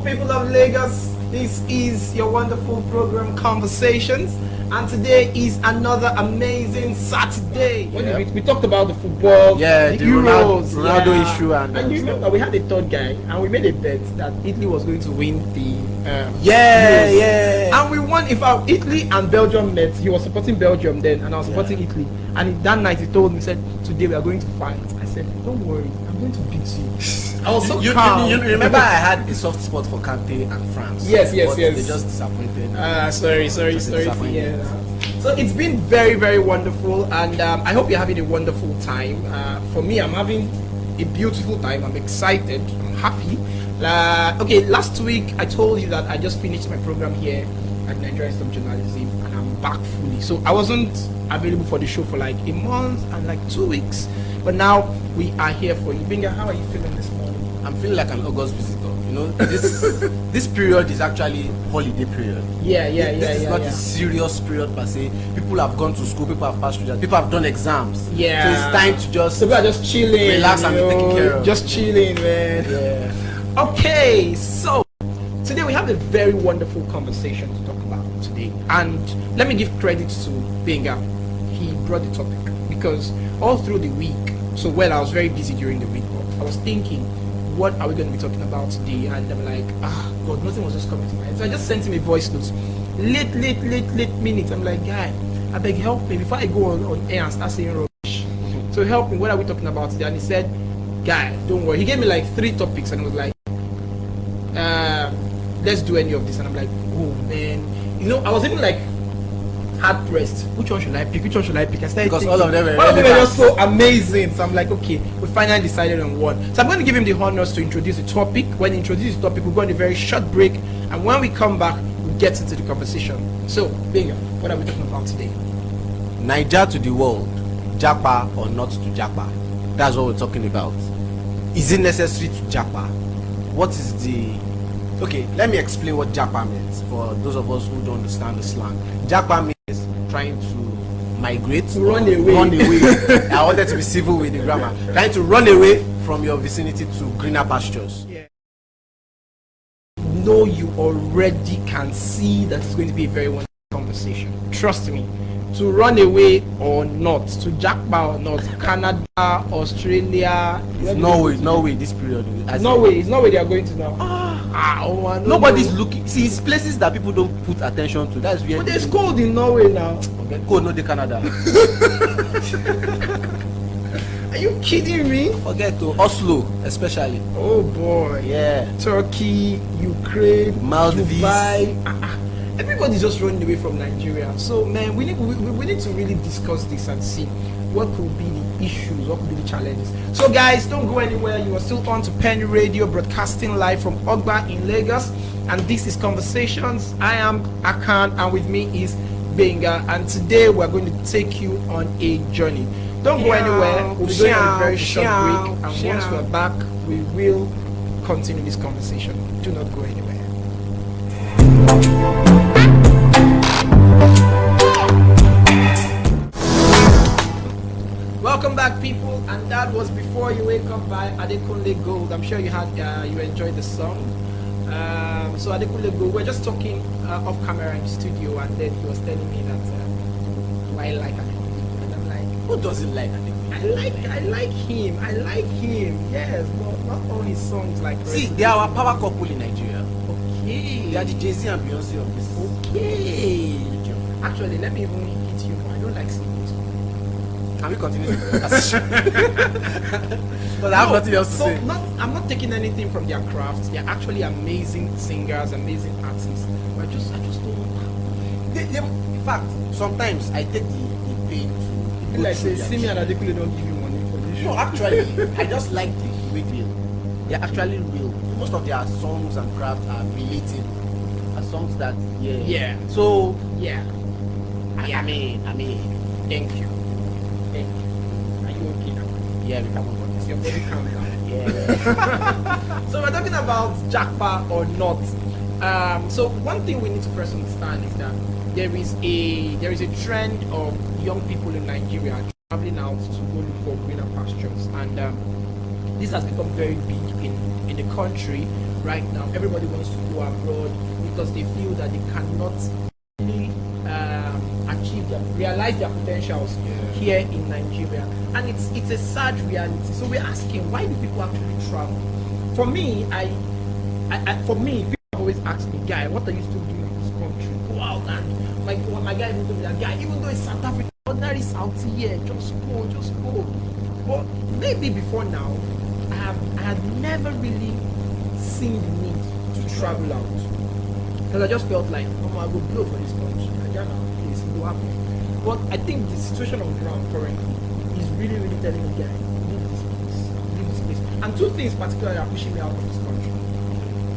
people of Lagos. This is your wonderful program Conversations, and today is another amazing Saturday. Yeah. We talked about the football, the Euros, Ronaldo issue, and you remember we had a third guy, and we made a bet that Italy was going to win the Euros. And we won. In fact, Italy and Belgium met. He was supporting Belgium then, and I was supporting Italy. And that night he told me, he said, "Today we are going to fight." I said, "Don't worry, I'm going to beat you." I was so calm. You remember I had a soft spot for Kante and France. Yes. They just disappointed. Sorry. Yeah. So it's been very, very wonderful, and I hope you're having a wonderful time. For me, I'm having a beautiful time. I'm excited. I'm happy. Okay, last week I told you that I just finished my program here at Nigeria Institute of Journalism, and I'm back fully. So I wasn't available for the show for like a month and like 2 weeks, but now we are here for you. Gbenga, how are you feeling this morning? I'm feeling like an August visitor. You know, this period is actually holiday period. This is not a serious period per se. People have gone to school, people have passed through that, people have done exams. Yeah. So it's time to just people are just chilling, relax and be taken care of. Just chilling, man. Yeah. Okay, so today we have a very wonderful conversation to talk about today. And let me give credit to Gbenga. He brought the topic because all through the week, I was very busy during the week, but I was thinking, what are we going to be talking about today? And I'm like, God, nothing was just coming to mind. So I just sent him a voice note. Late minute. I'm like, guy, I beg help me before I go on air and start saying rubbish. So help me, what are we talking about today? And he said, guy, don't worry. He gave me like 3 topics and was like, let's do any of this. And I'm like, oh man. You know, I was even like hard pressed. Which one should I pick? I started because thinking, all of them were just so amazing. So I'm like, okay, we finally decided on one. So I'm going to give him the honors to introduce the topic. When he introduces the topic, we'll go on a very short break, and when we come back, we'll get into the conversation. So, Gbenga, what are we talking about today? Niger to the world, Japa or not to Japa? That's what we're talking about. Is it necessary to Japa? What is the... Okay, let me explain what Japa means for those of us who don't understand the slang. Japa means trying to migrate, run away. I wanted to be civil with the grammar. Trying to run away from your vicinity to greener pastures. Yeah. No, you already can see that it's going to be a very wonderful conversation. Trust me. To run away or not, to Japa or not, Canada, Australia, it's Norway this period. It's Norway they are going to now. Nobody's looking. See, it's places that people don't put attention to. That's where. But there's cold in Norway now. Okay, cold, not the Canada. Are you kidding me? Forget to Oslo, especially. Oh boy. Yeah. Turkey, Ukraine, Maldives. Dubai. Everybody's just running away from Nigeria. So man, we need to really discuss this and see what could be the issues, what could be the challenges. So guys, don't go anywhere. You are still on to Penny Radio, broadcasting live from Ogba in Lagos, and this is Conversations. I am Akan, and with me is Gbenga, and today we're going to take you on a journey. Don't go anywhere. We'll be going on a very short break, and once we're back, we will continue this conversation. Do not go anywhere. Welcome back, people, and that was Before You Wake Up by Adekunle Gold. I'm sure you enjoyed the song. So Adekunle Gold, we're just talking off camera in the studio, and then he was telling me that I like Adekunle, and I'm like, who doesn't like Adekunle? I like him. Yes, but not all his songs like. See, they are our power couple in Nigeria. Okay. They are the Jay-Z and Beyonce of this. Okay. Actually, let me even hit you. I don't like singing. Can we continue the conversation? But I have nothing else to say. I'm not taking anything from their craft. They're actually amazing singers, amazing artists. But I just don't. In fact, sometimes I take the pain to. Like say, see me and Adekunle don't give you money for this show. No, actually, I just like the way they're actually real. Most of their songs and craft are related. Are songs that So yeah. I mean, Thank you. Are you okay now? Yeah, we can move on. Is your body calm down? Yeah. So we're talking about Japa or not. So one thing we need to first understand is that there is a trend of young people in Nigeria traveling out to go look for greener pastures, and this has become very big in the country right now. Everybody wants to go abroad because they feel that they cannot really realize their potentials here in Nigeria, and it's a sad reality. So we're asking, why do people actually travel? For me, people always ask me, guy, what are you still doing in this country? Go out and my guy even told me that, guy, even though it's South Africa, ordinary South here, just go. But maybe before now, I had never really seen the need to travel out, because I just felt like, oh, I go blow for this country. I don't know, please, it will happen. But I think the situation on the ground currently is really, really telling me, guy, leave this place. And two things particularly are pushing me out of this country.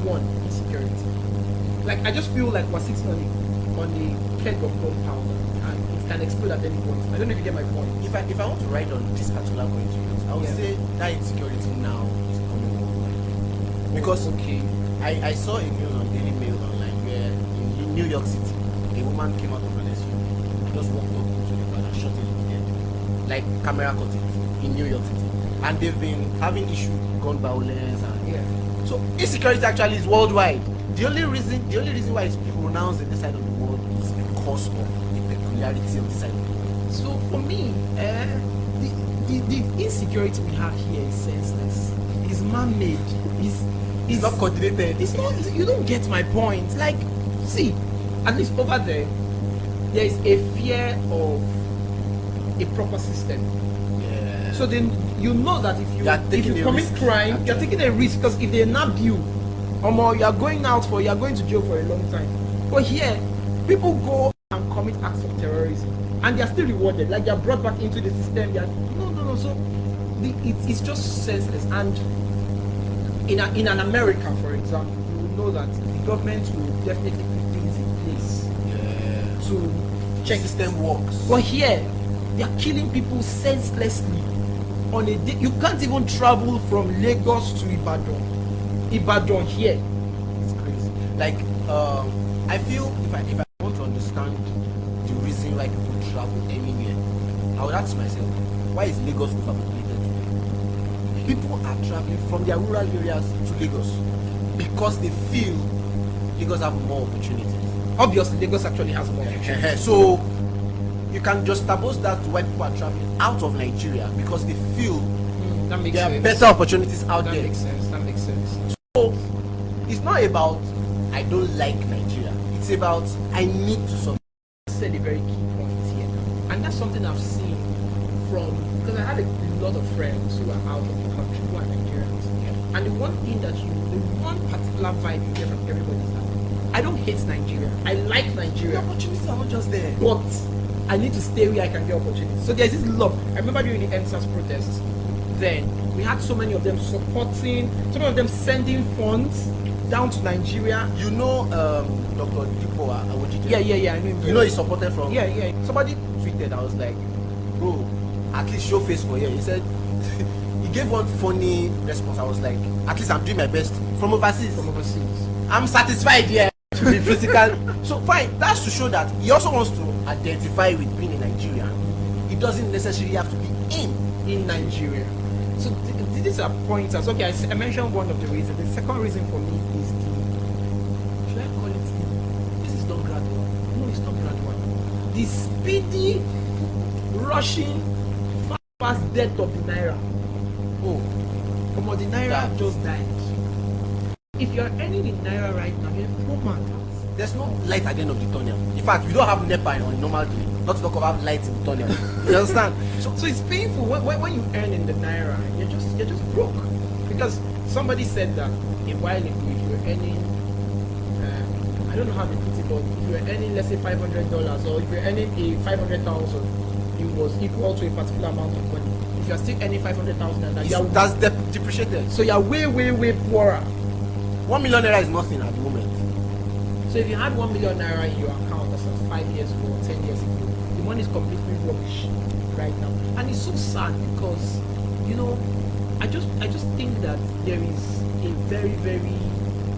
One, insecurity. Like, I just feel like we're sitting on the keg of gunpowder, and it can explode at any point. I don't know if you get my point. If I want to ride on this particular point, I would say that insecurity now is coming worldwide. Because I saw a news on Daily Mail online where in New York City, a woman came out of an SUV, just walked up to the car and shot it dead. Like camera caught it in New York City. And they've been having issues with gun violence and so insecurity actually is worldwide. The only reason why it's pronounced in this side of the world is because of the peculiarity of this side of the world. So for me, the insecurity we have here is senseless. It's man-made. It's not coordinated. It's not. You don't get my point. Like, see, at least over there is a fear of a proper system. Yeah. So then you know that if you commit crime, you're taking a risk, because if they nab you, you're going to jail for a long time. But here, people go and commit acts of terrorism, and they're still rewarded. Like, they're brought back into the system. No. So it's just senseless. And in an America, for example, you will know that the government will definitely put things in place to check system works. But here, they are killing people senselessly on a day. You can't even travel from Lagos to Ibadan here. It's crazy. Like, I feel if I want to understand the reason why people travel anywhere, I would ask myself, why is Lagos overpopulated today? People are traveling from their rural areas to Lagos because they feel Lagos have more opportunities. Obviously, Lagos actually has more opportunities. So you can just juxtapose that to why people are traveling out of Nigeria, because they feel there are better opportunities out there. That makes sense. So it's not about I don't like Nigeria. It's about I need to survive. You said a very key point here, and that's something I've seen because I had a lot of friends who are out of the country who are Nigerians. And the one particular vibe you get from everybody is that I don't hate Nigeria. I like Nigeria. The opportunities are not just there. But I need to stay where I can get opportunities. So there's this love. I remember during the NSAS protests, then we had so many of them supporting, some of them sending funds down to Nigeria. You know, Dr. Dipo Awojide? Yeah, I know him. You know he supported from? Yeah. Somebody tweeted, I was like, bro, at least show face for here. He said, he gave one funny response. I was like, at least I'm doing my best from overseas. I'm satisfied here to be physical. So fine, that's to show that he also wants to identify with being a Nigerian. He doesn't necessarily have to be in Nigeria. So these are pointers. Okay, I mentioned one of the reasons. The second reason for me is should I call it, this is not gradual. No, it's not gradual. The speedy, rushing, fast death of the Naira. Come on, the Naira just died. If you're earning in Naira right now, you're a poor man. There's no light at the end of the tunnel. In fact, we don't have NEPA on normal day. Not to talk about lights in the tunnel. You understand? So it's painful when you earn in the Naira. You're just broke. Because somebody said that a while ago, if you're earning, I don't know how they put it, but if you're earning, let's say $500, or if you're earning a 500,000, it was equal to a particular amount of money. If you're still earning 500,000, that's depreciated. So you're way poorer. 1 million naira is nothing at the moment. So if you had 1 million naira in your account as of 5 years ago or 10 years ago, the money is completely rubbish right now. And it's so sad because, I just think that there is a very, very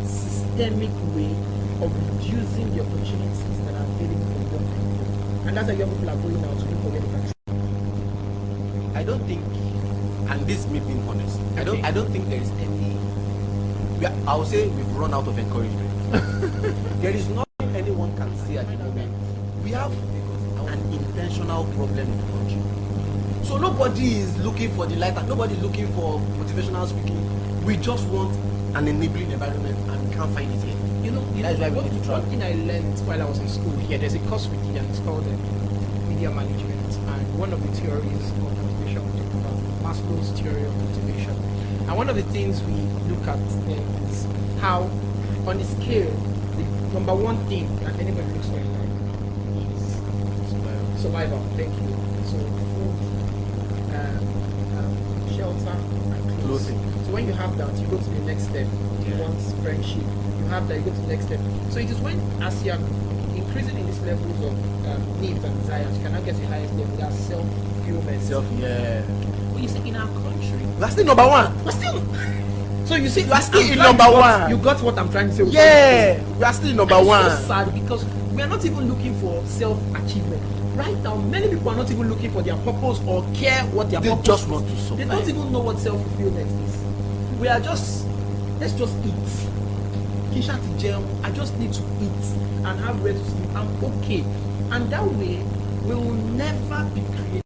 systemic way of reducing the opportunities that are available for young people. And that's why young people are going out to look for where they can. I don't think and this is me being honest. Okay. I don't think there is any. I would say we've run out of encouragement. There is nothing anyone can say at the moment. We have an intentional problem in the country. So nobody is looking for the light and nobody is looking for motivational speaking. We just want an enabling environment and we can't find it here. That's why we need to try. One thing I learned while I was in school here, there's a course we did and it's called media management, and one of the theories of motivation we talk about Maslow's theory of motivation. And one of the things we look at then is how, on the scale, the number one thing that anybody looks for in life is survival. Thank you. So food, shelter, and clothing. So when you have that, you go to the next step. You want friendship. You have that, you go to the next step. So it is when, as you are increasing in these levels of needs and desires, you cannot get to the highest level. That's self-fulfillment. But you see, in our country, We're still number one. we're still. So you see, are still in I'm glad number one. You got what I'm trying to say. Yeah, we are still number And one. it's so sad because we are not even looking for self-achievement. Right now, many people are not even looking for their purpose or care what their They purpose just is. want to survive. They don't even know what self-fulfillment is. We are just, let's just eat. Kisha Tijem, I just need to eat and have where to sleep. I'm okay. And that way, we will never be creative.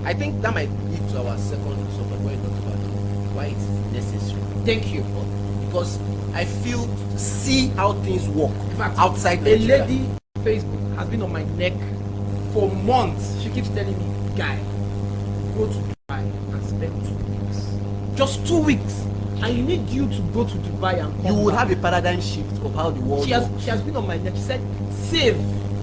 I think that might lead to our second subject where we talk about why it's necessary. Thank you. Because I feel see how things work In fact, outside a Nigeria. lady on Facebook has been on my neck for months. She keeps telling me, guy, go to Dubai and spend 2 weeks. Just 2 weeks. I need you to go to Dubai and come You will back. have a paradigm shift of how the world She has works. been on my neck. She said, save,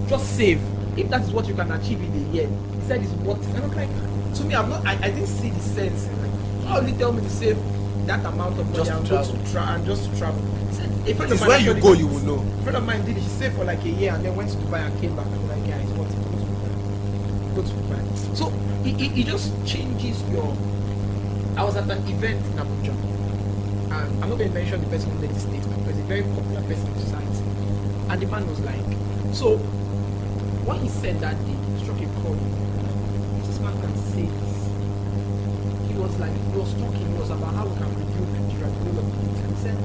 just save. If that is what you can achieve in a year, he said it's what. And I'm like, to me, I didn't see the sense. Like, how will you tell me to save that amount of money Just and to go travel. to and just to travel? He said, a friend It's of mine where you actually go, did you it. will know. A friend of mine did it. She saved for like a year and then went to Dubai and came back. And I'm like, guys, what? Go to Dubai. So it just changes your. I was at an event in Abuja, and I'm not going to mention the person who made the statement because he's a very popular person in society. And the man was like, so when he said that day, he struck a chord. This man can say this. He was talking, he was about how we can rebuild Nigeria, the role of the youth. And he said,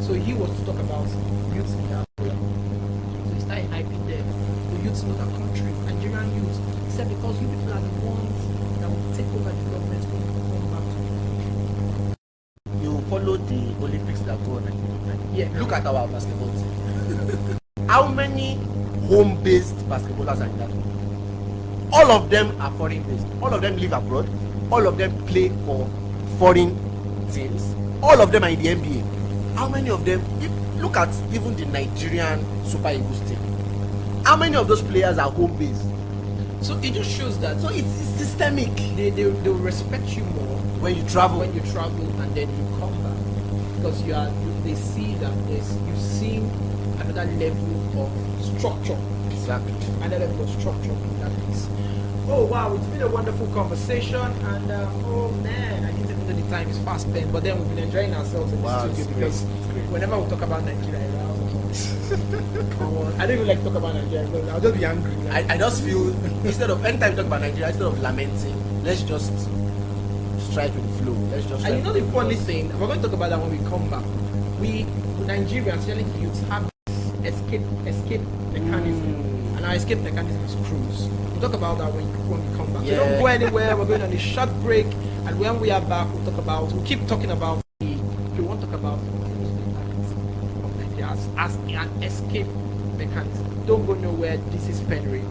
so he was to talk about youth in Africa. So he started hyping them. The youth in other countries, Nigerian youth. He said, because you people are the ones that will take over the government when you come back to the country. You follow the Olympics that go on. Yeah. Look at our basketball team. How many home-based basketballers are in that? All of them are foreign-based. All of them live abroad. All of them play for foreign teams. All of them are in the NBA. How many of them? Look at even the Nigerian Super Eagles team. How many of those players are home-based? So it just shows that So it's systemic. they will respect you more When you travel, when you travel and then you come back because they see that you've seen another level of structure. exactly. Another level of structure in that place. Oh wow, it's been a wonderful conversation, and oh man, I didn't even know the time is fast spent, but then we've been enjoying ourselves in Wow, the it's studio great. because whenever we talk about Nigeria, I don't even like to talk about Nigeria because I'll just be angry. I just feel instead of anytime we talk about Nigeria, instead of lamenting, let's just strike with the flow. Let's just. And you know the funny thing, we're going to talk about that when we come back. We Nigerians, especially the youths, have this escape mechanism, and our escape mechanism is cruise. We'll talk about that when we come back. Yeah. So don't go anywhere. We're going on a short break, and when we are back, we'll keep talking about we want to talk about cruise mechanism of Nigeria as an escape mechanism. Don't go nowhere. This is Pen Radio.